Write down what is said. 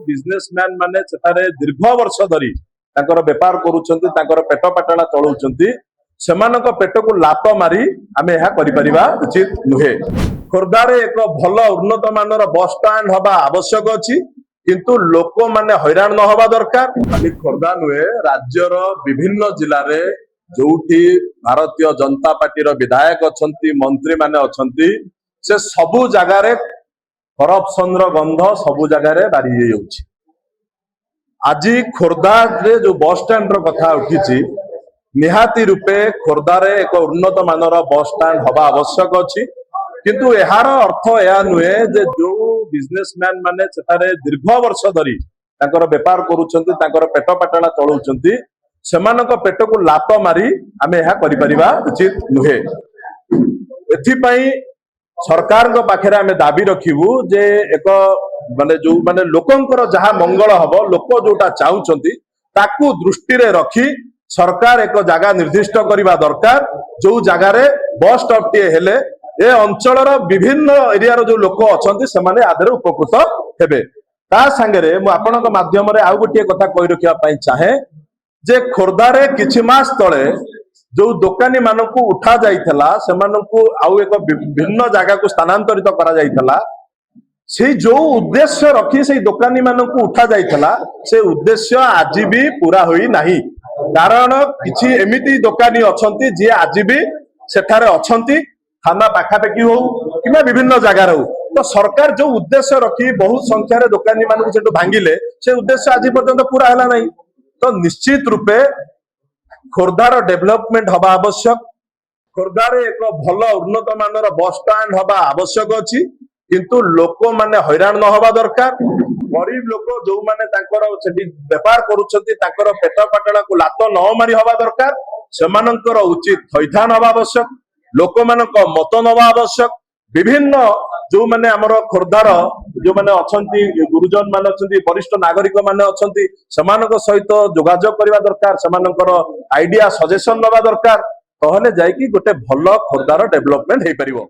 Businessman माने सेठारे दीर्घ वर्ष धरी तांकर व्यापार करूछंती तांकर पेट पाटला चलाउछंती सेमानक पेट को लात मारी आमे यह करिपरिबा उचित नुहे। खोर्धारे एक भल उन्नत मानर बस स्टैंड हवा आवश्यक अछि किंतु लोक माने हैरान न हवा दरकार। खाली खोर्धा नुहे राज्यर विभिन्न जिल्ला रे जोठी भारतीय जनता पार्टी रो विधायक अछंती मंत्री माने अछंती से सबु जगह रे करप्शन रो गंध सबु जगह रे बारी हे होछि। आज खोर्धा रे जो बस स्टैंड रो कथा उठिछि निहाती रूपे खोर्धा रे एक उन्नत मानर बस स्टैंड हवा आवश्यक अछि किंतु एहार अर्थ या नुहे जे जो बिजनेसमैन माने सेठारे दीर्घ वर्ष धरी तांकर व्यापार करूछंती तांकर पेट पाटला चलाउछंती सेमानक पेट को लात मारी आमे यह करिपरिबा उचित नुहे। एथिपाई सरकार को पाखरे आमे दाबी रखिबु जे एक माने जो माने लोकंकर जहा मंगल हबो लोक जोटा चाहुचंती ताकू दृष्टि रे रखी सरकार एक जगह निर्दिष्ट करिबा दरकार जो जगह रे बस स्टॉप टे हेले ए अंचल विभिन्न एरिया रो जो लोक अछंती सेमाने आदरे उपकृत हेबे। ता संगे मु आपनक माध्यम रे आउ गोटे कथा कहि रखिया पई चाहे जे खोर्धा रे किछि मास तळे जो दुकानी मानकू उठा जाइथला सेमानकू आउ एक भिन्न जगह को स्थानांतरित करा जाइथला से जो उद्देश्य रखी से दुकानी मानकू उठा जाइथला से उद्देश्य आज भी पूरा होई नाही। कारण किछि एमिति दुकानी अछंती जे आज भी सेठारे अछंती थाना पाखापाखि हो किमा विभिन्न जगह हो तो सरकार जो उद्देश्य रखी बहुत संख्या रे दुकानी मानकू सेटू भांगिले से उद्देश्य आज पर्यंत पूरा हला नाही। तो निश्चित रूपे खोर्धार डेवलपमेंट हवा आवश्यक। खोर्धारे एक भल उन्नत मानर बस स्टैंड हवा आवश्यक अछि किंतु लोक माने हैरान न हवा दरकार। गरीब लोक जो माने तांकर सेठी व्यापार करूछंती तांकर पेट पाटला को लात न मारी हवा दरकार सेमानंकर उचित थैथान हवा आवश्यक। लोक मानक मत नवा आवश्यक। विभिन्न जो माने हमर खोर्धार जो माने अछंती गुरुजन माने अछंती वरिष्ठ नागरिक माने अछंती समानक सहित जोगाजोग करबा दरकार समानकर आइडिया सजेशन नवा दरकार तहले जाई कि गोटे भल खोर्धार डेवलपमेंट हे परिबो।